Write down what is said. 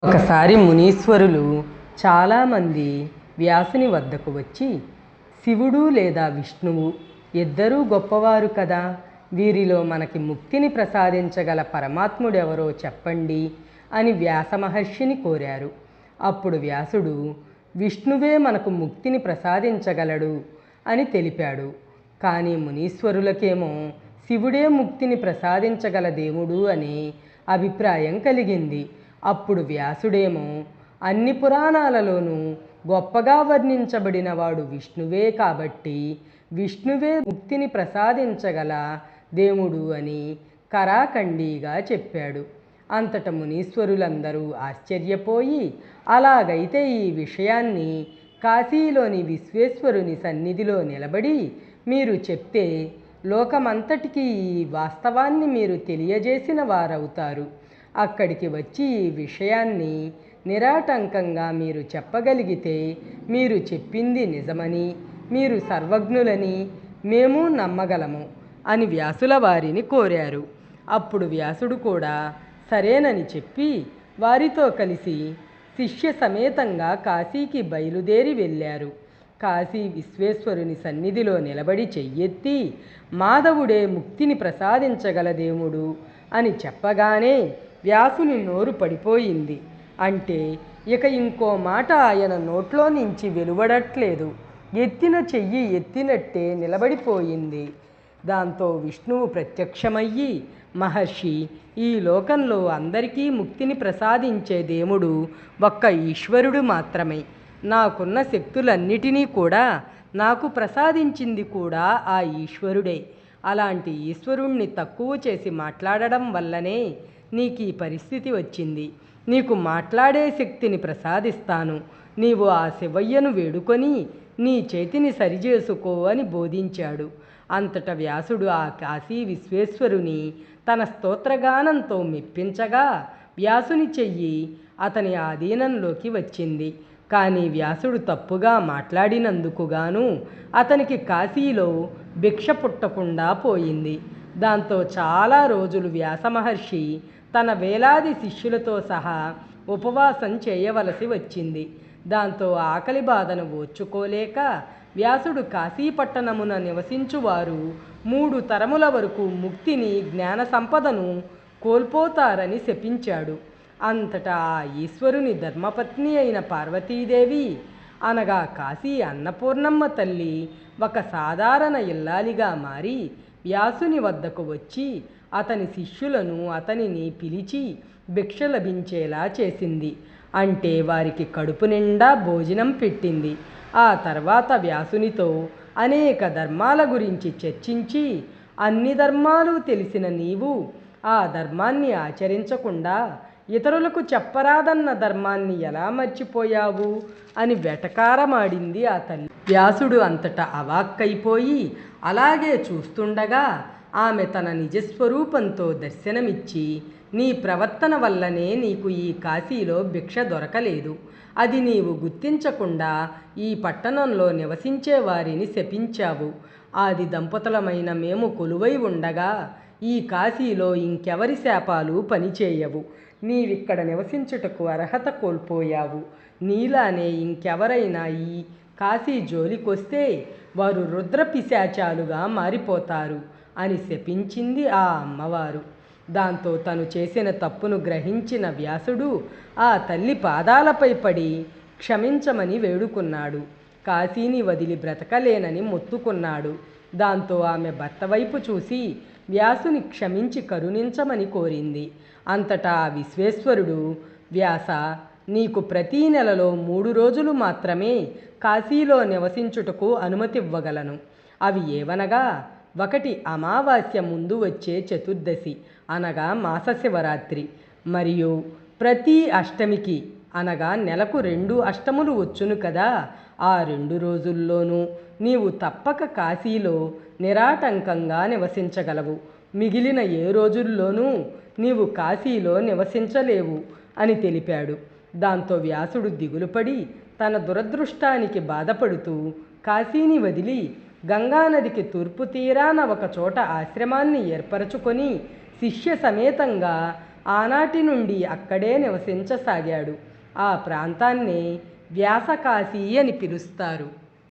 ఒకసారి మునీశ్వరులు చాలామంది వ్యాసుని వద్దకు వచ్చి, శివుడు లేదా విష్ణువు ఇద్దరూ గొప్పవారు కదా, వీరిలో మనకి ముక్తిని ప్రసాదించగల పరమాత్ముడెవరో చెప్పండి అని వ్యాస మహర్షిని కోరారు. అప్పుడు వ్యాసుడు విష్ణువే మనకు ముక్తిని ప్రసాదించగలడు అని తెలిపాడు. కానీ మునీశ్వరులకేమో శివుడే ముక్తిని ప్రసాదించగల దేవుడు అనే అభిప్రాయం కలిగింది. అప్పుడు వ్యాసుడేమో అన్ని పురాణాలలోనూ గొప్పగా వర్ణించబడినవాడు విష్ణువే కాబట్టి విష్ణువే ముక్తిని ప్రసాదించగల దేవుడు అని కరాఖండిగా చెప్పాడు. అంతట మునీశ్వరులందరూ ఆశ్చర్యపోయి, అలాగైతే ఈ విషయాన్ని కాశీలోని విశ్వేశ్వరుని సన్నిధిలో నిలబడి మీరు చెప్తే లోకమంతటికీ ఈ వాస్తవాన్ని మీరు తెలియజేసిన వారవుతారు. అక్కడికి వచ్చి ఈ విషయాన్ని నిరాటంకంగా మీరు చెప్పగలిగితే మీరు చెప్పింది నిజమని, మీరు సర్వజ్ఞులని మేము నమ్మగలము అని వ్యాసుల వారిని కోరారు. అప్పుడు వ్యాసుడు కూడా సరేనని చెప్పి వారితో కలిసి శిష్య సమేతంగా కాశీకి బయలుదేరి వెళ్ళారు. కాశీ విశ్వేశ్వరుని సన్నిధిలో నిలబడి చెయ్యెత్తి, మాధవుడే ముక్తిని ప్రసాదించగల దేవుడు అని చెప్పగానే వ్యాసుని నోరు పడిపోయింది. అంటే ఇక ఇంకో మాట ఆయన నోట్లో నుంచి వెలువడట్లేదు. ఎత్తిన చెయ్యి ఎత్తినట్టే నిలబడిపోయింది. దాంతో విష్ణువు ప్రత్యక్షమయ్యి, మహర్షి, ఈ లోకంలో అందరికీ ముక్తిని ప్రసాదించే దేవుడు ఒక్క ఈశ్వరుడు మాత్రమే. నాకున్న శక్తులన్నిటినీ కూడా నాకు ప్రసాదించింది కూడా ఆ ఈశ్వరుడే. అలాంటి ఈశ్వరుణ్ణి తక్కువ చేసి మాట్లాడడం వల్లనే నీకు ఈ పరిస్థితి వచ్చింది. నీకు మాట్లాడే శక్తిని ప్రసాదిస్తాను. నీవు ఆ శివయ్యను వేడుకొని నీ చేతిని సరిచేసుకో అని బోధించాడు. అంతటా వ్యాసుడు ఆ కాశీ విశ్వేశ్వరుని తన స్తోత్రగానంతో మెప్పించగా వ్యాసుని చెయ్యి అతని ఆధీనంలోకి వచ్చింది. కానీ వ్యాసుడు తప్పుగా మాట్లాడినందుకు గాను అతనికి కాశీలో భిక్ష పుట్టకుండా పోయింది. దాంతో చాలా రోజులు వ్యాస మహర్షి తన వేలాది శిష్యులతో సహా ఉపవాసం చేయవలసి వచ్చింది. దాంతో ఆకలి బాధను ఓర్చుకోలేక వ్యాసుడు కాశీపట్టణమున నివసించువారు 3 తరముల వరకు ముక్తిని, జ్ఞాన సంపదను కోల్పోతారని శపించాడు. అంతటా ఆ ఈశ్వరుని ధర్మపత్ని అయిన పార్వతీదేవి అనగా కాశీ అన్నపూర్ణమ్మ తల్లి ఒక సాధారణ ఇల్లాలిగా మారి వ్యాసుని వద్దకు వచ్చి అతని శిష్యులను అతనిని పిలిచి భిక్ష లభించేలా చేసింది. అంటే వారికి కడుపు నిండా భోజనం పెట్టింది. ఆ తర్వాత వ్యాసునితో అనేక ధర్మాల గురించి చర్చించి, అన్ని ధర్మాలు తెలిసిన నీవు ఆ ధర్మాన్ని ఆచరించకుండా ఇతరులకు చెప్పరాదన్న ధర్మాన్ని ఎలా మర్చిపోయావు అని వెటకారమాడింది ఆ తల్లి. వ్యాసుడు అంతటా అవాక్కైపోయి అలాగే చూస్తుండగా ఆమె తన నిజస్వరూపంతో దర్శనమిచ్చి, నీ ప్రవర్తన వల్లనే నీకు ఈ కాశీలో భిక్ష దొరకలేదు. అది నీవు గుర్తించకుండా ఈ పట్టణంలో నివసించే వారిని శపించావు. ఆది దంపతులమైన మేము కొలువై ఉండగా ఈ కాశీలో ఇంకెవరి శాపాలు పనిచేయవు. నీవిక్కడ నివసించుటకు అర్హత కోల్పోయావు. నీలానే ఇంకెవరైనా ఈ కాశీ జోలికొస్తే వారు రుద్రపిశాచాలుగా మారిపోతారు అని శపించింది ఆ అమ్మవారు. దాంతో తను చేసిన తప్పును గ్రహించిన వ్యాసుడు ఆ తల్లి పాదాలపై పడి క్షమించమని వేడుకున్నాడు. కాశీని వదిలి బ్రతకలేనని మొత్తుకున్నాడు. దాంతో ఆమె భర్త వైపు చూసి వ్యాసుని క్షమించి కరుణించమని కోరింది. అంతటా విశ్వేశ్వరుడు, వ్యాస, నీకు ప్రతీ నెలలో 3 రోజులు మాత్రమే కాశీలో నివసించుటకు అనుమతివ్వగలను. అవి ఏవనగా, 1 అమావాస్య ముందు వచ్చే చతుర్దశి అనగా మాస శివరాత్రి, మరియు ప్రతి అష్టమికి అనగా నెలకు 2 అష్టములు వచ్చును కదా, ఆ 2 రోజుల్లోనూ నీవు తప్పక కాశీలో నిరాటంకంగా నివసించగలవు. మిగిలిన ఏ రోజుల్లోనూ నీవు కాశీలో నివసించలేవు అని తెలిపాడు. దాంతో వ్యాసుడు దిగులుపడి తన దురదృష్టానికి బాధపడుతూ కాశీని వదిలి గంగానదికి తూర్పు తీరాన ఒక చోట ఆశ్రమాన్ని ఏర్పరచుకొని శిష్య సమేతంగా ఆనాటి నుండి అక్కడే నివసించసాగాడు. ఆ ప్రాంతాన్ని వ్యాసకాశీ అని పిలుస్తారు.